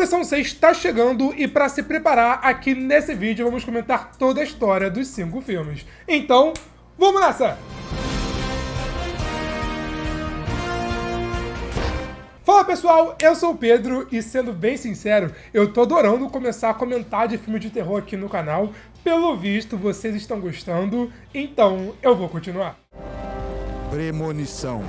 Premonição 6 está chegando e para se preparar, aqui nesse vídeo vamos comentar toda a história dos 5 filmes. Então, vamos nessa! Fala pessoal, eu sou o Pedro e sendo bem sincero, eu tô adorando começar a comentar de filme de terror aqui no canal. Pelo visto, vocês estão gostando, então eu vou continuar. Premonição.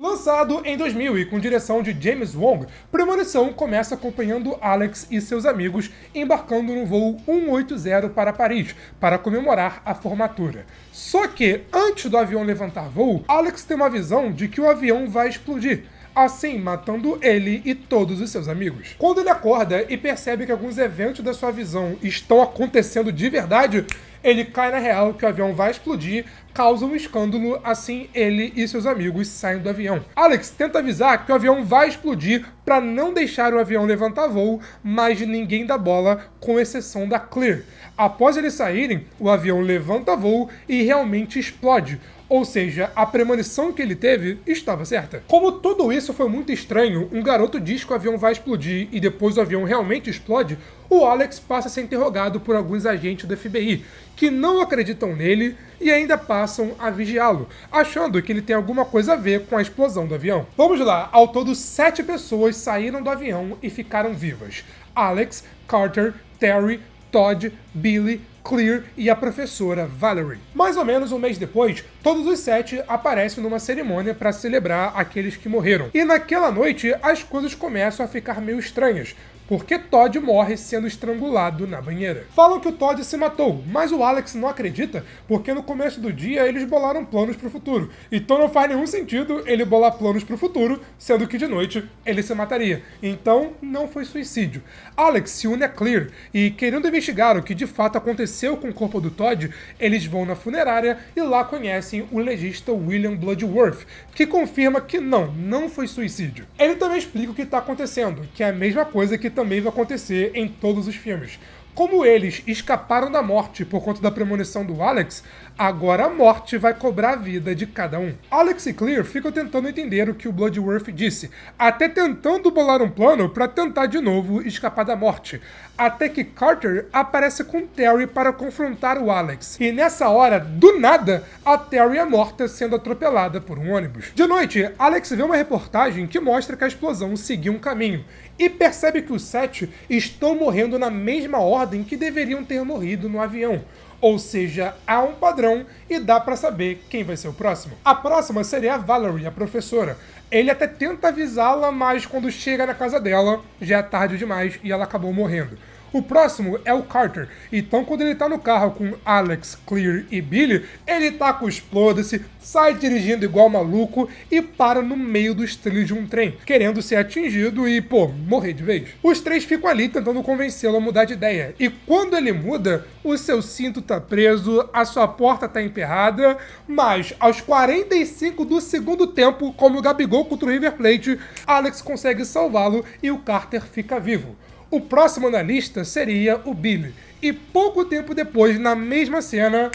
Lançado em 2000 e com direção de James Wong, Premonição começa acompanhando Alex e seus amigos embarcando no voo 180 para Paris, para comemorar a formatura. Só que, antes do avião levantar voo, Alex tem uma visão de que o avião vai explodir, assim matando ele e todos os seus amigos. Quando ele acorda e percebe que alguns eventos da sua visão estão acontecendo de verdade, ele cai na real que o avião vai explodir, causa um escândalo, assim ele e seus amigos saem do avião. Alex tenta avisar que o avião vai explodir para não deixar o avião levantar voo, mas ninguém dá bola, com exceção da Claire. Após eles saírem, o avião levanta voo e realmente explode. Ou seja, a premonição que ele teve estava certa. Como tudo isso foi muito estranho, um garoto diz que o avião vai explodir e depois o avião realmente explode, o Alex passa a ser interrogado por alguns agentes do FBI, que não acreditam nele e ainda passam a vigiá-lo, achando que ele tem alguma coisa a ver com a explosão do avião. Vamos lá, ao todo 7 pessoas saíram do avião e ficaram vivas. Alex, Carter, Terry, Todd, Billy, Claire e a professora Valerie. Mais ou menos um mês depois, todos os 7 aparecem numa cerimônia para celebrar aqueles que morreram. E naquela noite, as coisas começam a ficar meio estranhas, porque Todd morre sendo estrangulado na banheira. Falam que o Todd se matou, mas o Alex não acredita, porque no começo do dia eles bolaram planos pro futuro. Então não faz nenhum sentido ele bolar planos pro futuro, sendo que de noite ele se mataria. Então não foi suicídio. Alex se une a Claire e, querendo investigar o que de fato aconteceu com o corpo do Todd, eles vão na funerária e lá conhecem o legista William Bloodworth, que confirma que não foi suicídio. Ele também explica o que está acontecendo, que é a mesma coisa que também vai acontecer em todos os filmes. Como eles escaparam da morte por conta da premonição do Alex, agora a morte vai cobrar a vida de cada um. Alex e Claire ficam tentando entender o que o Bloodworth disse, até tentando bolar um plano para tentar de novo escapar da morte, até que Carter aparece com Terry para confrontar o Alex. E nessa hora, do nada, a Terry é morta sendo atropelada por um ônibus. De noite, Alex vê uma reportagem que mostra que a explosão seguiu um caminho, e percebe que os 7 estão morrendo na mesma ordem que deveriam ter morrido no avião. Ou seja, há um padrão e dá pra saber quem vai ser o próximo. A próxima seria a Valerie, a professora. Ele até tenta avisá-la, mas quando chega na casa dela, já é tarde demais e ela acabou morrendo. O próximo é o Carter, então quando ele tá no carro com Alex, Claire e Billy, ele tá com o explode-se, sai dirigindo igual maluco e para no meio dos trilhos de um trem, querendo ser atingido e, morrer de vez. Os 3 ficam ali tentando convencê-lo a mudar de ideia, e quando ele muda, o seu cinto tá preso, a sua porta tá emperrada, mas aos 45 do segundo tempo, como o Gabigol contra o River Plate, Alex consegue salvá-lo e o Carter fica vivo. O próximo na lista seria o Billy, e pouco tempo depois, na mesma cena,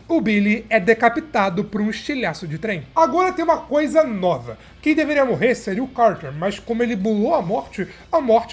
o Billy é decapitado por um estilhaço de trem. Agora tem uma coisa nova. Quem deveria morrer seria o Carter, mas como ele bulou a morte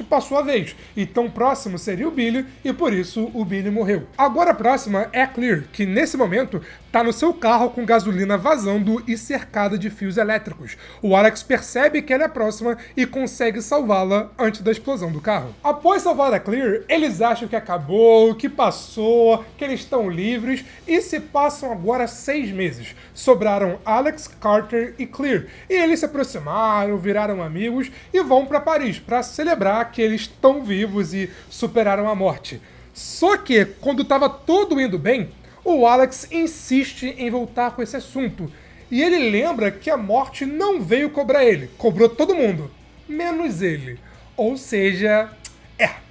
passou a vez. Então o próximo seria o Billy, e por isso o Billy morreu. Agora a próxima é a Claire, que nesse momento tá no seu carro com gasolina vazando e cercada de fios elétricos. O Alex percebe que ela é a próxima e consegue salvá-la antes da explosão do carro. Após salvar a Claire, eles acham que acabou, que passou, que eles estão livres, e se passam agora 6 meses. Sobraram Alex, Carter e Claire, e eles se aproximaram, viraram amigos e vão para Paris para celebrar que eles estão vivos e superaram a morte. Só que, quando estava tudo indo bem, o Alex insiste em voltar com esse assunto. E ele lembra que a morte não veio cobrar ele, cobrou todo mundo, menos ele. Ou seja,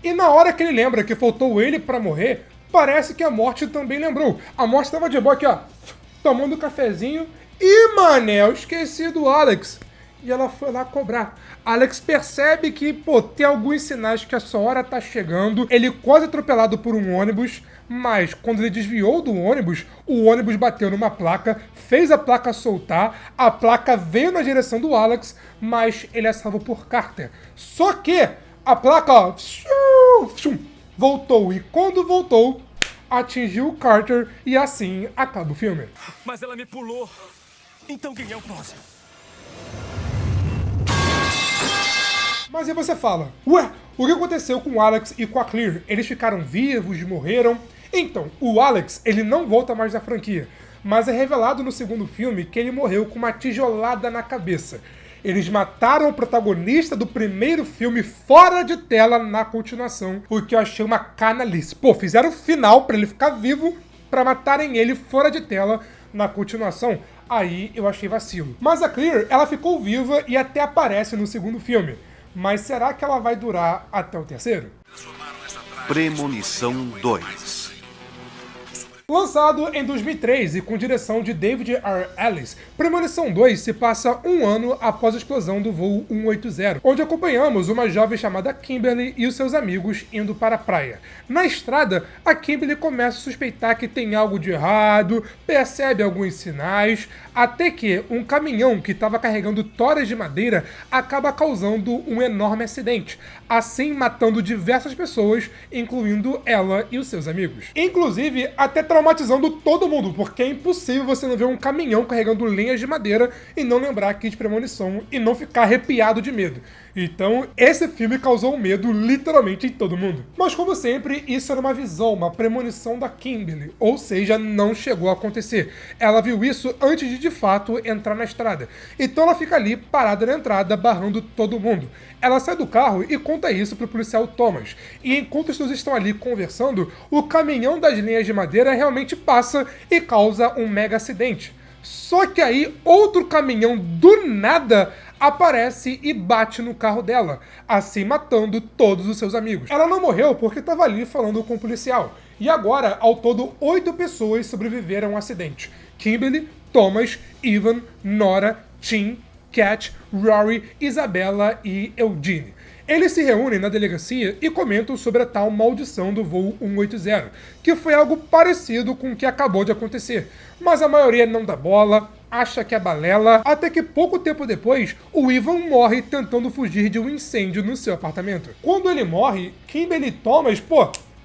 E na hora que ele lembra que faltou ele para morrer, parece que a morte também lembrou. A morte estava de boa aqui, tomando um cafezinho. E, mané, eu esqueci do Alex. E ela foi lá cobrar. Alex percebe que, tem alguns sinais que a sua hora tá chegando. Ele quase atropelado por um ônibus, mas quando ele desviou do ônibus, o ônibus bateu numa placa, fez a placa soltar, a placa veio na direção do Alex, mas ele é salvo por Carter. Só que a placa, ó, voltou. E quando voltou, atingiu o Carter e assim acaba o filme. Mas ela me pulou. Então quem é o próximo? Mas aí você fala, ué, o que aconteceu com o Alex e com a Clear? Eles ficaram vivos, morreram? Então, o Alex, ele não volta mais na franquia, mas é revelado no segundo filme que ele morreu com uma tijolada na cabeça. Eles mataram o protagonista do primeiro filme fora de tela na continuação, o que eu achei uma canalice. Pô, fizeram o final pra ele ficar vivo, pra matarem ele fora de tela na continuação. Aí eu achei vacilo. Mas a Clear, ela ficou viva e até aparece no segundo filme. Mas será que ela vai durar até o terceiro? Premonição 2. Lançado em 2003 e com direção de David R. Ellis, Premonição 2 se passa um ano após a explosão do voo 180, onde acompanhamos uma jovem chamada Kimberly e os seus amigos indo para a praia. Na estrada, a Kimberly começa a suspeitar que tem algo de errado, percebe alguns sinais, até que um caminhão que estava carregando toras de madeira acaba causando um enorme acidente, assim matando diversas pessoas, incluindo ela e os seus amigos. Inclusive, até traumatizando todo mundo, porque é impossível você não ver um caminhão carregando linhas de madeira e não lembrar aqui de Premonição e não ficar arrepiado de medo. Então, esse filme causou medo literalmente em todo mundo. Mas como sempre, isso era uma visão, uma premonição da Kimberly, ou seja, não chegou a acontecer. Ela viu isso antes de fato entrar na estrada. Então ela fica ali parada na entrada, barrando todo mundo. Ela sai do carro e conta isso pro policial Thomas. E enquanto os dois estão ali conversando, o caminhão das linhas de madeira realmente passa e causa um mega acidente. Só que aí outro caminhão do nada aparece e bate no carro dela, assim matando todos os seus amigos. Ela não morreu porque estava ali falando com o policial. E agora, ao todo, 8 pessoas sobreviveram ao acidente. Kimberly, Thomas, Ivan, Nora, Tim, Cat, Rory, Isabella e Eugene. Eles se reúnem na delegacia e comentam sobre a tal maldição do voo 180, que foi algo parecido com o que acabou de acontecer. Mas a maioria não dá bola, acha que é balela, até que pouco tempo depois, o Ivan morre tentando fugir de um incêndio no seu apartamento. Quando ele morre, Kimberly e Thomas,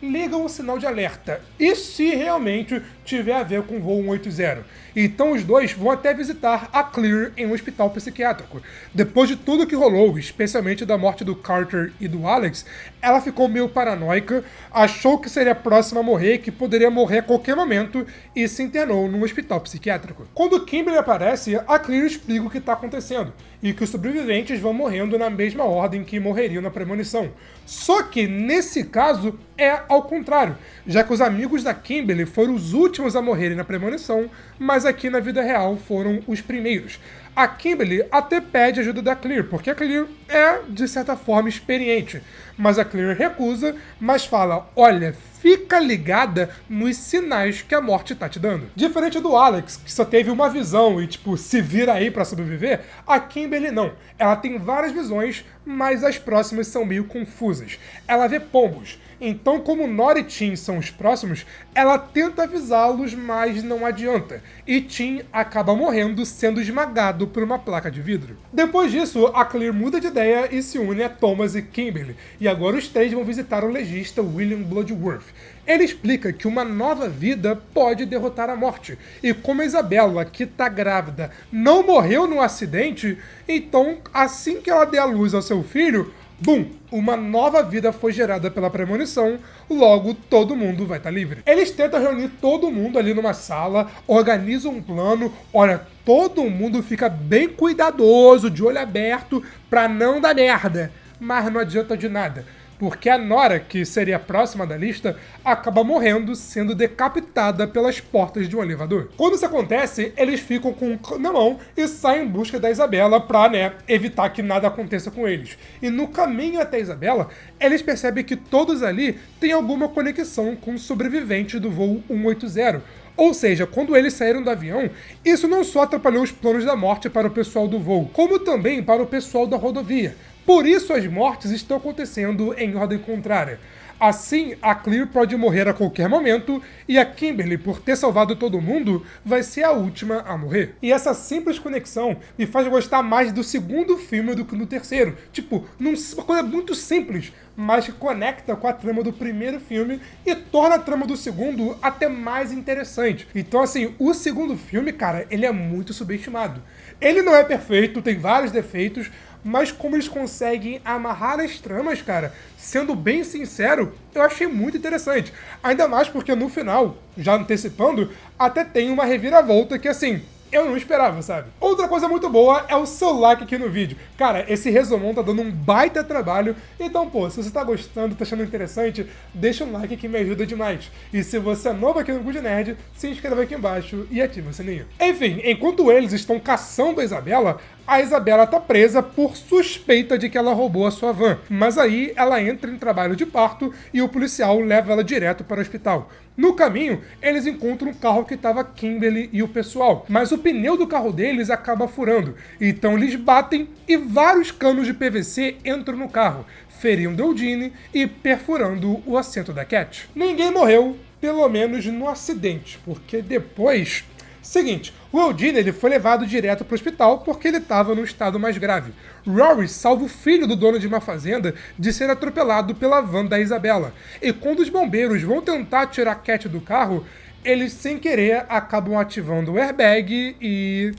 ligam o sinal de alerta. E se realmente tiver a ver com o voo 180? Então os dois vão até visitar a Clear em um hospital psiquiátrico. Depois de tudo que rolou, especialmente da morte do Carter e do Alex, ela ficou meio paranoica, achou que seria a próxima a morrer, que poderia morrer a qualquer momento, e se internou num hospital psiquiátrico. Quando Kimberly aparece, a Clear explica o que está acontecendo, e que os sobreviventes vão morrendo na mesma ordem que morreriam na premonição. Só que, nesse caso, é ao contrário, já que os amigos da Kimberly foram os últimos a morrerem na premonição, mas aqui na vida real foram os primeiros. A Kimberly até pede ajuda da Clear, porque a Clear é, de certa forma, experiente. Mas a Clear recusa, mas fala, olha, fica ligada nos sinais que a morte tá te dando. Diferente do Alex, que só teve uma visão e, se vira aí pra sobreviver, a Kimberly não. Ela tem várias visões, mas as próximas são meio confusas. Ela vê pombos. Então, como Nora e Tim são os próximos, ela tenta avisá-los, mas não adianta. E Tim acaba morrendo, sendo esmagado por uma placa de vidro. Depois disso, a Clear muda de ideia e se une a Thomas e Kimberly. E agora os três vão visitar o legista William Bloodworth. Ele explica que uma nova vida pode derrotar a morte. E como a Isabella, que tá grávida, não morreu no acidente, então, assim que ela der a luz ao seu filho, bum! Uma nova vida foi gerada pela premonição, logo todo mundo vai estar livre. Eles tentam reunir todo mundo ali numa sala, organizam um plano, olha, todo mundo fica bem cuidadoso, de olho aberto, pra não dar merda. Mas não adianta de nada, porque a Nora, que seria a próxima da lista, acaba morrendo, sendo decapitada pelas portas de um elevador. Quando isso acontece, eles ficam com um na mão e saem em busca da Isabella pra, evitar que nada aconteça com eles. E no caminho até a Isabella, eles percebem que todos ali têm alguma conexão com os sobreviventes do voo 180. Ou seja, quando eles saíram do avião, isso não só atrapalhou os planos da morte para o pessoal do voo, como também para o pessoal da rodovia. Por isso as mortes estão acontecendo em ordem contrária. Assim, a Clear pode morrer a qualquer momento e a Kimberly, por ter salvado todo mundo, vai ser a última a morrer. E essa simples conexão me faz gostar mais do segundo filme do que do terceiro. Tipo, uma coisa muito simples, mas que conecta com a trama do primeiro filme e torna a trama do segundo até mais interessante. Então, assim, o segundo filme, cara, ele é muito subestimado. Ele não é perfeito, tem vários defeitos, mas como eles conseguem amarrar as tramas, cara, sendo bem sincero, eu achei muito interessante. Ainda mais porque no final, já antecipando, até tem uma reviravolta que, assim, eu não esperava, sabe? Outra coisa muito boa é o seu like aqui no vídeo. Cara, esse resumão tá dando um baita trabalho, então, pô, se você tá gostando, tá achando interessante, deixa um like que me ajuda demais. E se você é novo aqui no Good Nerd, se inscreva aqui embaixo e ative o sininho. Enfim, enquanto eles estão caçando a Isabela tá presa por suspeita de que ela roubou a sua van. Mas aí ela entra em trabalho de parto e o policial leva ela direto para o hospital. No caminho, eles encontram um carro que estava Kimberly e o pessoal, mas o pneu do carro deles acaba furando. Então eles batem e vários canos de PVC entram no carro, ferindo Eugene e perfurando o assento da Cat. Ninguém morreu, pelo menos no acidente, porque depois... Seguinte, o Eugene ele foi levado direto para o hospital porque ele estava no estado mais grave. Rory salva o filho do dono de uma fazenda de ser atropelado pela van da Isabela. E quando os bombeiros vão tentar tirar a Cat do carro, eles sem querer acabam ativando o airbag e...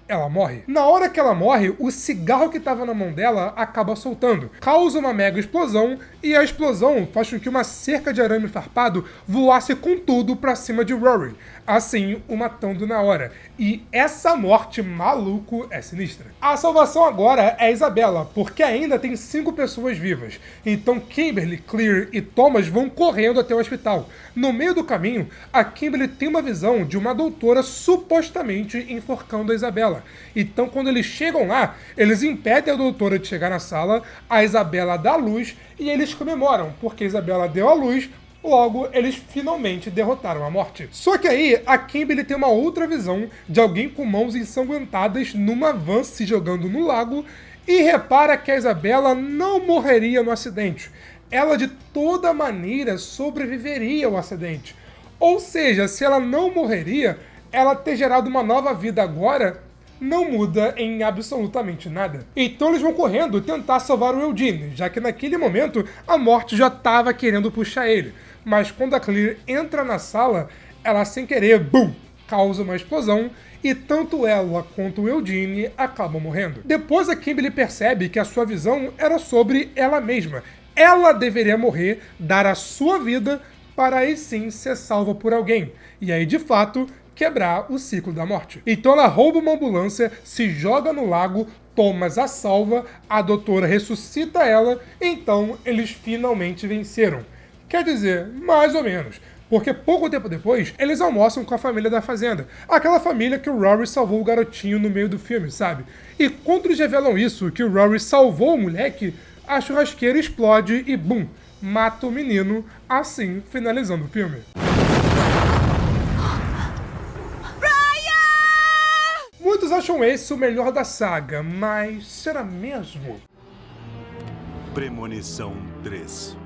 ela morre. Na hora que ela morre, o cigarro que estava na mão dela acaba soltando. Causa uma mega explosão e a explosão faz com que uma cerca de arame farpado voasse com tudo pra cima de Rory, assim o matando na hora. E essa morte maluco é sinistra. A salvação agora é a Isabela, porque ainda tem 5 pessoas vivas. Então Kimberly, Clear e Thomas vão correndo até o hospital. No meio do caminho, a Kimberly tem uma visão de uma doutora supostamente enforcando a Isabela. Então quando eles chegam lá, eles impedem a doutora de chegar na sala, a Isabela dá a luz e eles comemoram, porque a Isabela deu a luz. Logo, eles finalmente derrotaram a morte. Só que aí, a Kimberly tem uma outra visão de alguém com mãos ensanguentadas numa van se jogando no lago e repara que a Isabela não morreria no acidente. Ela, de toda maneira, sobreviveria ao acidente. Ou seja, se ela não morreria, ela ter gerado uma nova vida agora não muda em absolutamente nada. Então eles vão correndo tentar salvar o Eugene, já que naquele momento a morte já estava querendo puxar ele. Mas quando a Clear entra na sala, ela sem querer, BUM! Causa uma explosão e tanto ela quanto o Eugene acabam morrendo. Depois a Kimberly percebe que a sua visão era sobre ela mesma. Ela deveria morrer, dar a sua vida, para aí sim ser salva por alguém. E aí, de fato, quebrar o ciclo da morte. Então ela rouba uma ambulância, se joga no lago, Thomas a salva, a doutora ressuscita ela, então eles finalmente venceram. Quer dizer, mais ou menos. Porque pouco tempo depois, eles almoçam com a família da fazenda. Aquela família que o Rory salvou o garotinho no meio do filme, sabe? E quando eles revelam isso, que o Rory salvou o moleque, a churrasqueira explode e bum! Mata o menino, assim finalizando o filme. Muitos acham esse o melhor da saga, mas será mesmo? Premonição 3.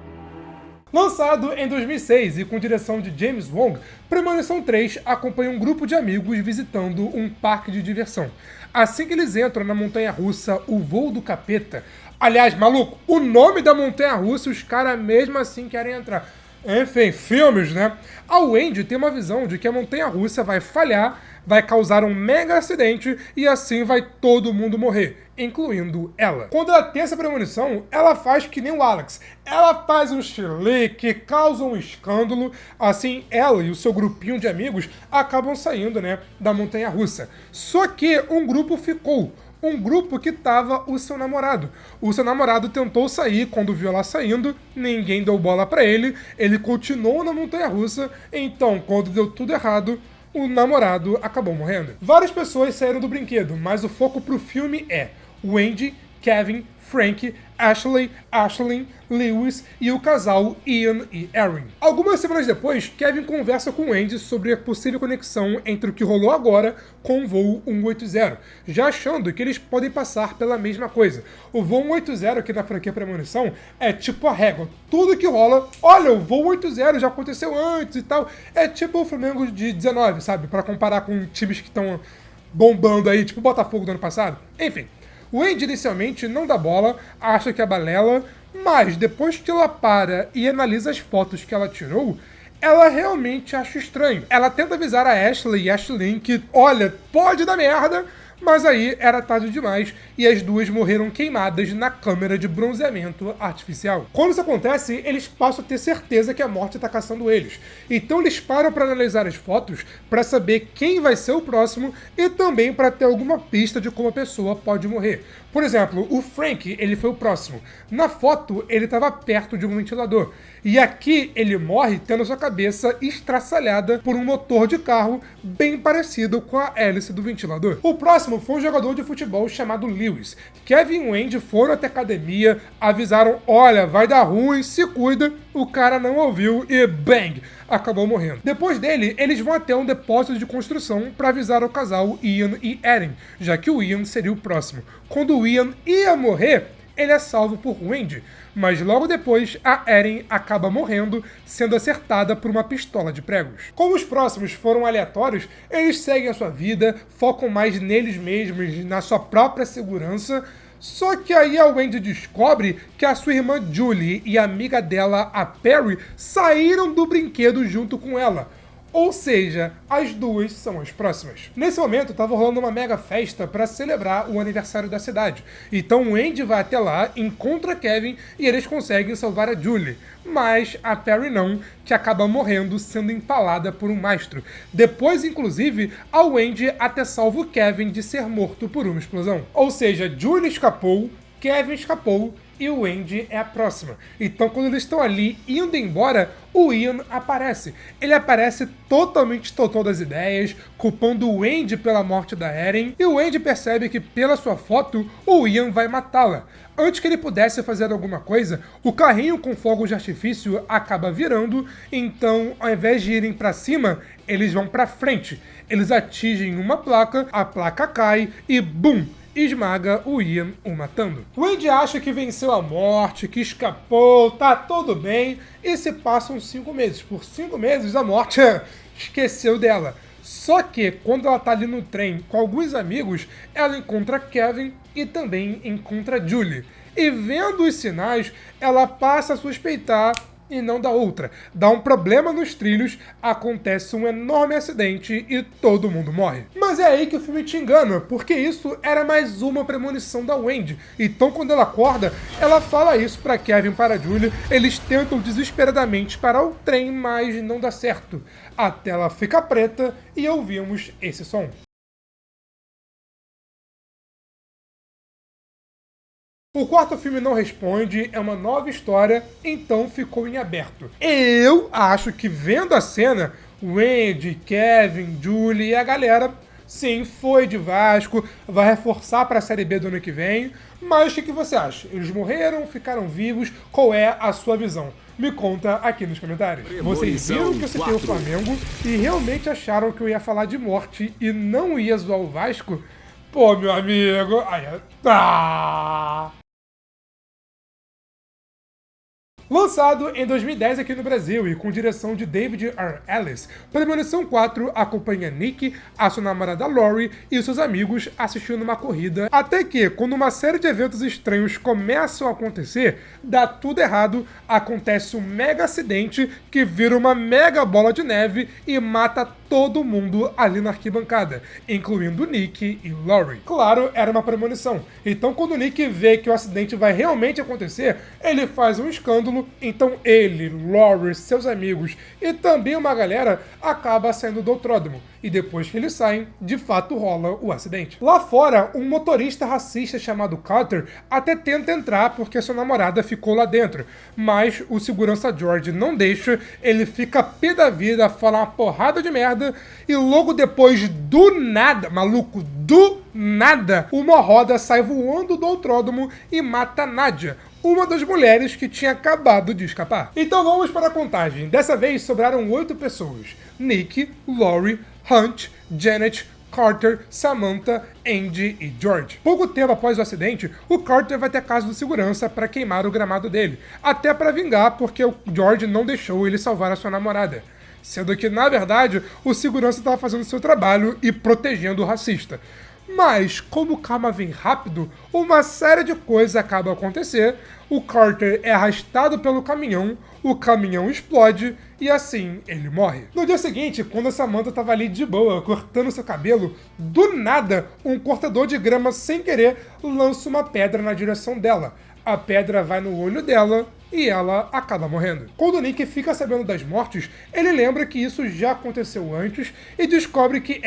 Lançado em 2006 e com direção de James Wong, Premonição 3 acompanha um grupo de amigos visitando um parque de diversão. Assim que eles entram na montanha-russa, o Voo do Capeta... Aliás, maluco, o nome da montanha-russa os caras mesmo assim querem entrar. Enfim, filmes, né? A Wendy tem uma visão de que a montanha-russa vai falhar, vai causar um mega acidente e assim vai todo mundo morrer, incluindo ela. Quando ela tem essa premonição, ela faz que nem o Alex. Ela faz um chilique, causa um escândalo, assim ela e o seu grupinho de amigos acabam saindo, né, da montanha-russa. Só que um grupo ficou. Um grupo que tava o seu namorado. O seu namorado tentou sair, quando viu ela saindo, ninguém deu bola pra ele, ele continuou na montanha-russa, então, quando deu tudo errado, o namorado acabou morrendo. Várias pessoas saíram do brinquedo, mas o foco pro filme é Wendy, Kevin, Frank, Ashley, Ashlyn, Lewis e o casal Ian e Erin. Algumas semanas depois, Kevin conversa com Wendy sobre a possível conexão entre o que rolou agora com o voo 180, já achando que eles podem passar pela mesma coisa. O voo 180 aqui na franquia Premonição é tipo a régua. Tudo que rola, olha, o voo 180 já aconteceu antes e tal. É tipo o Flamengo de 19, sabe? Pra comparar com times que estão bombando aí, tipo o Botafogo do ano passado. Enfim, o Wendy inicialmente não dá bola, acha que é balela, mas depois que ela para e analisa as fotos que ela tirou, ela realmente acha estranho. Ela tenta avisar a Ashley e a Ashlyn que, olha, pode dar merda, mas aí era tarde demais e as duas morreram queimadas na câmera de bronzeamento artificial. Quando isso acontece, eles passam a ter certeza que a morte está caçando eles. Então eles param para analisar as fotos para saber quem vai ser o próximo e também para ter alguma pista de como a pessoa pode morrer. Por exemplo, o Frank, ele foi o próximo. Na foto, ele estava perto de um ventilador. E aqui ele morre tendo sua cabeça estraçalhada por um motor de carro bem parecido com a hélice do ventilador. O próximo foi um jogador de futebol chamado Lewis. Kevin e Wendy foram até a academia, avisaram, olha, vai dar ruim, se cuida. O cara não ouviu e bang! Acabou morrendo. Depois dele, eles vão até um depósito de construção para avisar o casal Ian e Erin, já que o Ian seria o próximo. Quando o Ian ia morrer, ele é salvo por Wendy, mas logo depois a Erin acaba morrendo, sendo acertada por uma pistola de pregos. Como os próximos foram aleatórios, eles seguem a sua vida, focam mais neles mesmos, na sua própria segurança. Só que aí a Wendy descobre que a sua irmã Julie e a amiga dela, a Perry, saíram do brinquedo junto com ela. Ou seja, as duas são as próximas. Nesse momento, estava rolando uma mega festa para celebrar o aniversário da cidade. Então o Wendy vai até lá, encontra Kevin e eles conseguem salvar a Julie. Mas a Perry não, que acaba morrendo sendo empalada por um mastro. Depois, inclusive, a Wendy até salva o Kevin de ser morto por uma explosão. Ou seja, Julie escapou, Kevin escapou e o Wendy é a próxima. Então, quando eles estão ali indo embora, o Ian aparece. Ele aparece totalmente totó das ideias, culpando o Wendy pela morte da Erin, e o Wendy percebe que, pela sua foto, o Ian vai matá-la. Antes que ele pudesse fazer alguma coisa, o carrinho com fogos de artifício acaba virando, então, ao invés de irem pra cima, eles vão pra frente. Eles atingem uma placa, a placa cai e BUM! Esmaga o Ian, o matando. O Wendy acha que venceu a morte, que escapou, tá tudo bem, e se passam 5 meses. Por 5 meses a morte esqueceu dela. Só que quando ela tá ali no trem com alguns amigos, ela encontra Kevin e também encontra Julie. E vendo os sinais, ela passa a suspeitar e não da outra. Dá um problema nos trilhos, acontece um enorme acidente e todo mundo morre. Mas é aí que o filme te engana, porque isso era mais uma premonição da Wendy. Então quando ela acorda, ela fala isso pra Kevin e para Julie, eles tentam desesperadamente parar o trem, mas não dá certo. A tela fica preta e ouvimos esse som. O quarto filme não responde, é uma nova história, então ficou em aberto. Eu acho que vendo a cena, Wendy, Kevin, Julie e a galera, sim, foi de Vasco, vai reforçar para a Série B do ano que vem, mas o que você acha? Eles morreram, ficaram vivos? Qual é a sua visão? Me conta aqui nos comentários. Vocês viram que eu citei o Flamengo e realmente acharam que eu ia falar de morte e não ia zoar o Vasco? Pô, meu amigo... Lançado em 2010 aqui no Brasil e com direção de David R. Ellis, Premonição 4 acompanha Nick, a sua namorada Lori e seus amigos assistindo uma corrida, até que, quando uma série de eventos estranhos começam a acontecer, dá tudo errado, acontece um mega acidente que vira uma mega bola de neve e mata todo mundo ali na arquibancada, incluindo Nick e Lori. Claro, era uma premonição, então quando o Nick vê que o acidente vai realmente acontecer, ele faz um escândalo. Então ele, Lori, seus amigos e também uma galera acaba saindo do autódromo. E depois que eles saem, de fato rola o acidente. Lá fora, um motorista racista chamado Carter até tenta entrar porque sua namorada ficou lá dentro. Mas o segurança George não deixa, ele fica pé da vida, fala uma porrada de merda e logo depois, do nada, maluco, do nada, uma roda sai voando do autódromo e mata Nadia, uma das mulheres que tinha acabado de escapar. Então vamos para a contagem. Dessa vez sobraram 8 pessoas: Nick, Laurie, Hunt, Janet, Carter, Samantha, Andy e George. Pouco tempo após o acidente, o Carter vai ter casa do segurança para queimar o gramado dele, até para vingar porque o George não deixou ele salvar a sua namorada. Sendo que, na verdade, o segurança estava fazendo seu trabalho e protegendo o racista. Mas, como o karma vem rápido, uma série de coisas acaba a acontecer, o Carter é arrastado pelo caminhão, o caminhão explode e assim ele morre. No dia seguinte, quando a Samantha estava ali de boa, cortando seu cabelo, do nada, um cortador de grama sem querer lança uma pedra na direção dela. A pedra vai no olho dela e ela acaba morrendo. Quando o Nick fica sabendo das mortes, ele lembra que isso já aconteceu antes e descobre que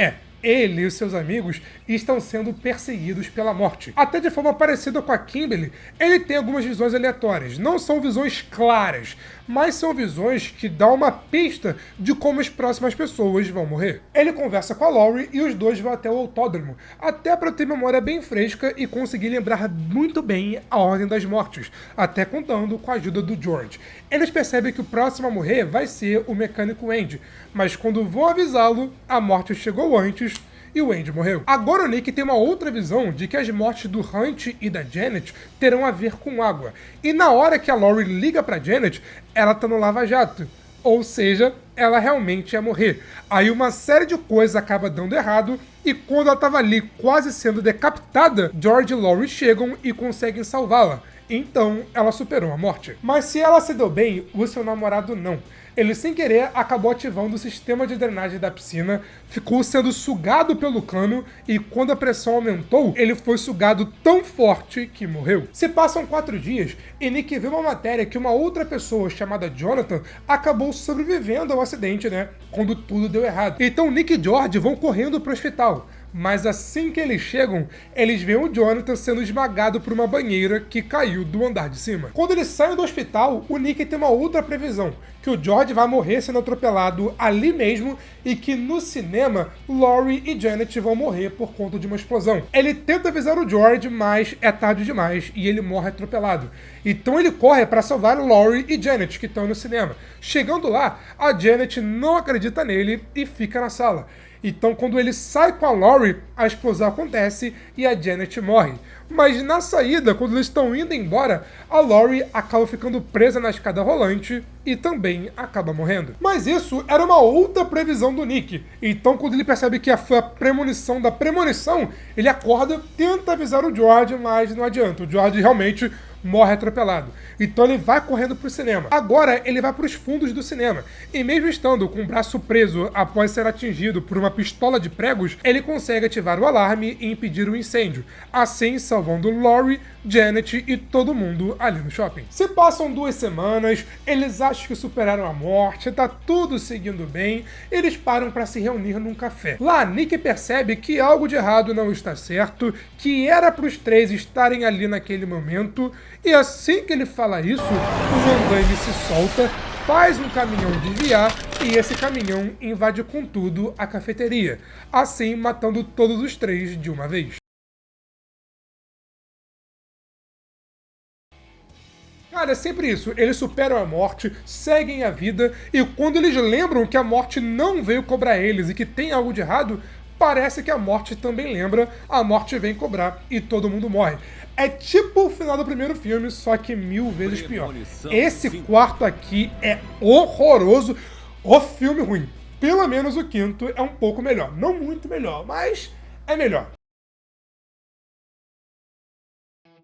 ele e seus amigos estão sendo perseguidos pela morte. Até de forma parecida com a Kimberly, ele tem algumas visões aleatórias. Não são visões claras, mas são visões que dão uma pista de como as próximas pessoas vão morrer. Ele conversa com a Laurie e os dois vão até o autódromo, até para ter memória bem fresca e conseguir lembrar muito bem a ordem das mortes, até contando com a ajuda do George. Eles percebem que o próximo a morrer vai ser o mecânico Andy, mas quando vão avisá-lo, a morte chegou antes e o Andy morreu. Agora o Nick tem uma outra visão de que as mortes do Hunt e da Janet terão a ver com água. E na hora que a Laurie liga pra Janet, ela tá no lava-jato. Ou seja, ela realmente ia morrer. Aí uma série de coisas acaba dando errado e quando ela tava ali quase sendo decapitada, George e Laurie chegam e conseguem salvá-la. Então, ela superou a morte. Mas se ela se deu bem, o seu namorado não. Ele, sem querer, acabou ativando o sistema de drenagem da piscina, ficou sendo sugado pelo cano e, quando a pressão aumentou, ele foi sugado tão forte que morreu. Se passam 4 dias e Nick vê uma matéria que uma outra pessoa chamada Jonathan acabou sobrevivendo ao acidente, quando tudo deu errado. Então Nick e George vão correndo pro hospital. Mas assim que eles chegam, eles veem o Jonathan sendo esmagado por uma banheira que caiu do andar de cima. Quando eles saem do hospital, o Nick tem uma outra previsão, que o George vai morrer sendo atropelado ali mesmo e que no cinema, Laurie e Janet vão morrer por conta de uma explosão. Ele tenta avisar o George, mas é tarde demais e ele morre atropelado. Então ele corre para salvar Laurie e Janet, que estão no cinema. Chegando lá, a Janet não acredita nele e fica na sala. Então, quando ele sai com a Laurie, a explosão acontece e a Janet morre. Mas na saída, quando eles estão indo embora, a Laurie acaba ficando presa na escada rolante e também acaba morrendo. Mas isso era uma outra previsão do Nick. Então, quando ele percebe que foi a premonição da premonição, ele acorda, tenta avisar o George, mas não adianta. O George realmente morre atropelado. Então ele vai correndo pro cinema. Agora ele vai pros fundos do cinema. E mesmo estando com o braço preso após ser atingido por uma pistola de pregos, ele consegue ativar o alarme e impedir o incêndio, assim salvando Laurie, Janet e todo mundo ali no shopping. Se passam 2 semanas, eles acham que superaram a morte, tá tudo seguindo bem, eles param para se reunir num café. Lá, Nick percebe que algo de errado não está certo, que era pros 3 estarem ali naquele momento, e assim que ele fala isso, o andaime se solta, faz um caminhão desviar e esse caminhão invade com tudo a cafeteria, assim matando todos os 3 de uma vez. Cara, é sempre isso, eles superam a morte, seguem a vida, e quando eles lembram que a morte não veio cobrar eles e que tem algo de errado, parece que a morte também lembra, a morte vem cobrar e todo mundo morre. É tipo o final do primeiro filme, só que 1000 vezes pior. Esse quarto aqui é horroroso, o filme ruim. Pelo menos o quinto é um pouco melhor, não muito melhor, mas é melhor.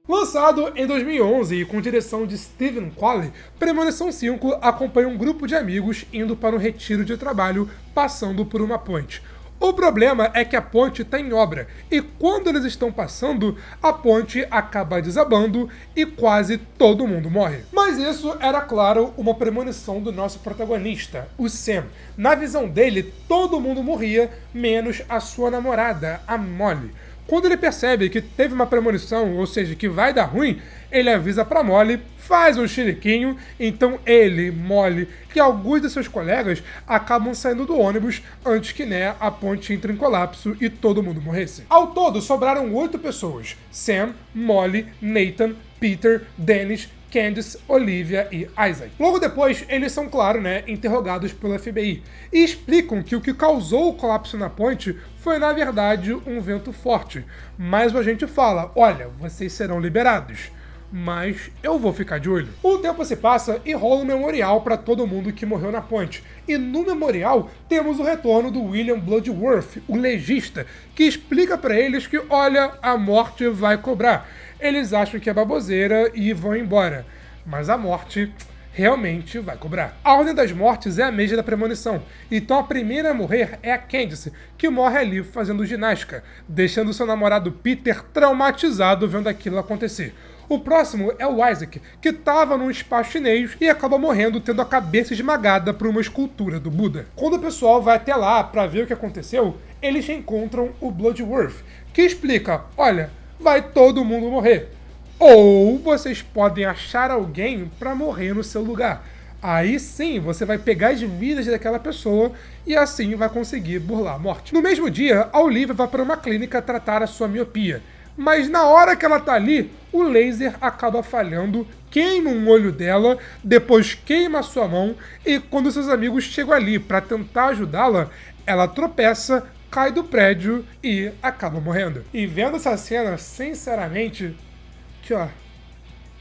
Lançado em 2011 e com direção de Steven Qualley, Premonição 5 acompanha um grupo de amigos indo para um retiro de trabalho, passando por uma ponte. O problema é que a ponte está em obra, e quando eles estão passando, a ponte acaba desabando e quase todo mundo morre. Mas isso era, claro, uma premonição do nosso protagonista, o Sam. Na visão dele, todo mundo morria, menos a sua namorada, a Molly. Quando ele percebe que teve uma premonição, ou seja, que vai dar ruim, ele avisa pra Molly, faz um chiliquinho, então ele, Molly e alguns de seus colegas acabam saindo do ônibus antes que a ponte entre em colapso e todo mundo morresse. Ao todo, sobraram 8 pessoas: Sam, Molly, Nathan, Peter, Dennis, Candice, Olivia e Isaac. Logo depois, eles são, claro, né, interrogados pelo FBI e explicam que o que causou o colapso na ponte foi, na verdade, um vento forte. Mas o agente fala, olha, vocês serão liberados, mas eu vou ficar de olho. O tempo se passa e rola um memorial para todo mundo que morreu na ponte. E no memorial temos o retorno do William Bloodworth, o legista, que explica para eles que, olha, a morte vai cobrar. Eles acham que é baboseira e vão embora, mas a morte realmente vai cobrar. A ordem das mortes é a mesma da premonição, então a primeira a morrer é a Candice, que morre ali fazendo ginástica, deixando seu namorado Peter traumatizado vendo aquilo acontecer. O próximo é o Isaac, que estava num spa chinês e acaba morrendo tendo a cabeça esmagada por uma escultura do Buda. Quando o pessoal vai até lá para ver o que aconteceu, eles encontram o Bloodworth, que explica, olha, vai todo mundo morrer. Ou vocês podem achar alguém para morrer no seu lugar. Aí sim, você vai pegar as vidas daquela pessoa e assim vai conseguir burlar a morte. No mesmo dia, a Olivia vai para uma clínica tratar a sua miopia. Mas na hora que ela tá ali, o laser acaba falhando, queima um olho dela, depois queima a sua mão e quando seus amigos chegam ali para tentar ajudá-la, ela tropeça, cai do prédio e acaba morrendo. E vendo essa cena, sinceramente,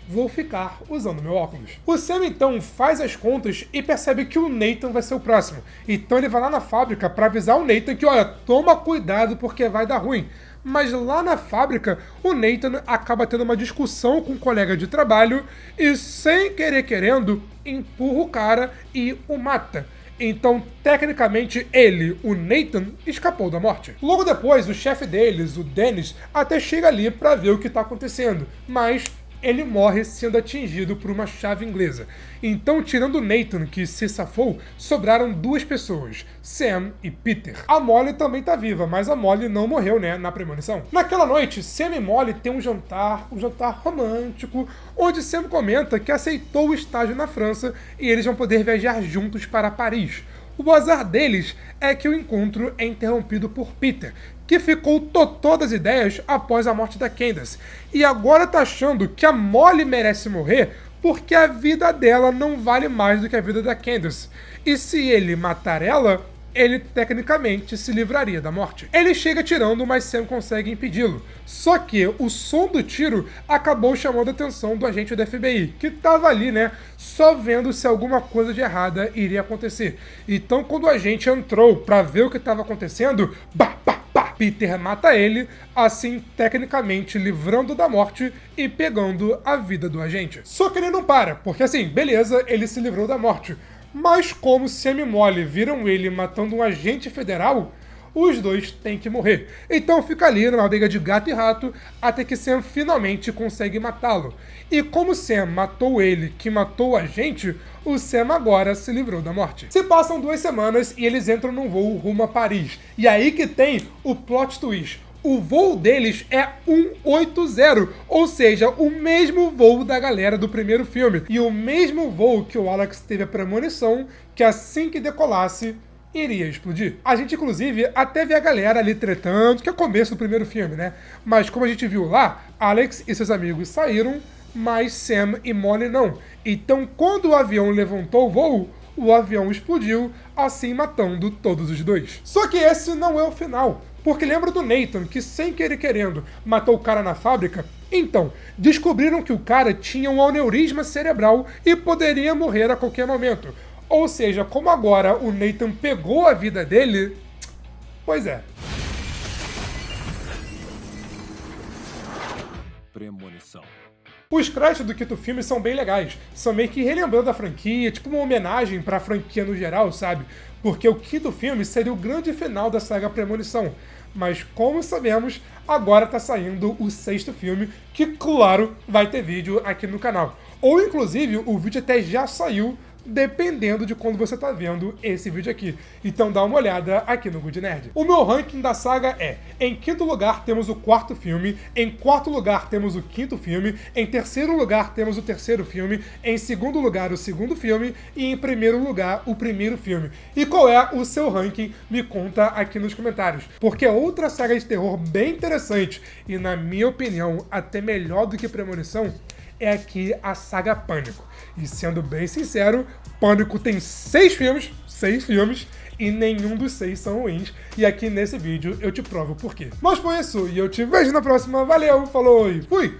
vou ficar usando meu óculos. O Sam então faz as contas e percebe que o Nathan vai ser o próximo. Então ele vai lá na fábrica para avisar o Nathan que, olha, toma cuidado porque vai dar ruim. Mas lá na fábrica, o Nathan acaba tendo uma discussão com um colega de trabalho e, sem querer querendo, empurra o cara e o mata. Então, tecnicamente, ele, o Nathan, escapou da morte. Logo depois, o chefe deles, o Dennis, até chega ali para ver o que está acontecendo, mas ele morre sendo atingido por uma chave inglesa. Então, tirando o Nathan, que se safou, sobraram duas pessoas, Sam e Peter. A Molly também tá viva, mas a Molly não morreu, né, na premonição. Naquela noite, Sam e Molly têm um jantar romântico, onde Sam comenta que aceitou o estágio na França e eles vão poder viajar juntos para Paris. O azar deles é que o encontro é interrompido por Peter, que ficou totó das ideias após a morte da Candice, e agora tá achando que a Molly merece morrer porque a vida dela não vale mais do que a vida da Candice. E se ele matar ela, ele tecnicamente se livraria da morte. Ele chega atirando, mas Sam consegue impedi-lo. Só que o som do tiro acabou chamando a atenção do agente do FBI, que tava ali, né, só vendo se alguma coisa de errada iria acontecer. Então, quando o agente entrou pra ver o que estava acontecendo, Peter mata ele, assim tecnicamente livrando da morte e pegando a vida do agente. Só que ele não para, porque assim, beleza, ele se livrou da morte. Mas como Sam e Molly viram ele matando um agente federal, os dois têm que morrer. Então fica ali numa briga de gato e rato até que Sam finalmente consegue matá-lo. E como Sam matou ele, que matou o agente, o Sam agora se livrou da morte. Se passam 2 semanas e eles entram num voo rumo a Paris. E aí que tem o plot twist. O voo deles é 180, ou seja, o mesmo voo da galera do primeiro filme. E o mesmo voo que o Alex teve a premonição que assim que decolasse, iria explodir. A gente, inclusive, até vê a galera ali tretando, que é o começo do primeiro filme, né? Mas como a gente viu lá, Alex e seus amigos saíram, mas Sam e Molly não. Então, quando o avião levantou o voo, o avião explodiu, assim matando todos os dois. Só que esse não é o final. Porque lembra do Nathan, que sem querer querendo matou o cara na fábrica? Então, descobriram que o cara tinha um aneurisma cerebral e poderia morrer a qualquer momento. Ou seja, como agora o Nathan pegou a vida dele... Pois é. Premonição. Os créditos do quinto filme são bem legais. São meio que relembrando a franquia, tipo uma homenagem pra franquia no geral, sabe? Porque o quinto filme seria o grande final da saga Premonição. Mas como sabemos, agora tá saindo o 6º filme, que claro, vai ter vídeo aqui no canal. Ou inclusive, o vídeo até já saiu, dependendo de quando você tá vendo esse vídeo aqui. Então dá uma olhada aqui no Good Nerd. O meu ranking da saga é: em quinto lugar temos o 4º filme, em quarto lugar temos o 5º filme, em terceiro lugar temos o 3º filme, em segundo lugar o 2º filme e em primeiro lugar o 1º filme. E qual é o seu ranking? Me conta aqui nos comentários. Porque é outra saga de terror bem interessante e, na minha opinião, até melhor do que Premonição, é aqui a saga Pânico. E sendo bem sincero, Pânico tem 6 filmes, e nenhum dos 6 são ruins. E aqui nesse vídeo eu te provo por quê. Mas foi isso, e eu te vejo na próxima. Valeu, falou e fui!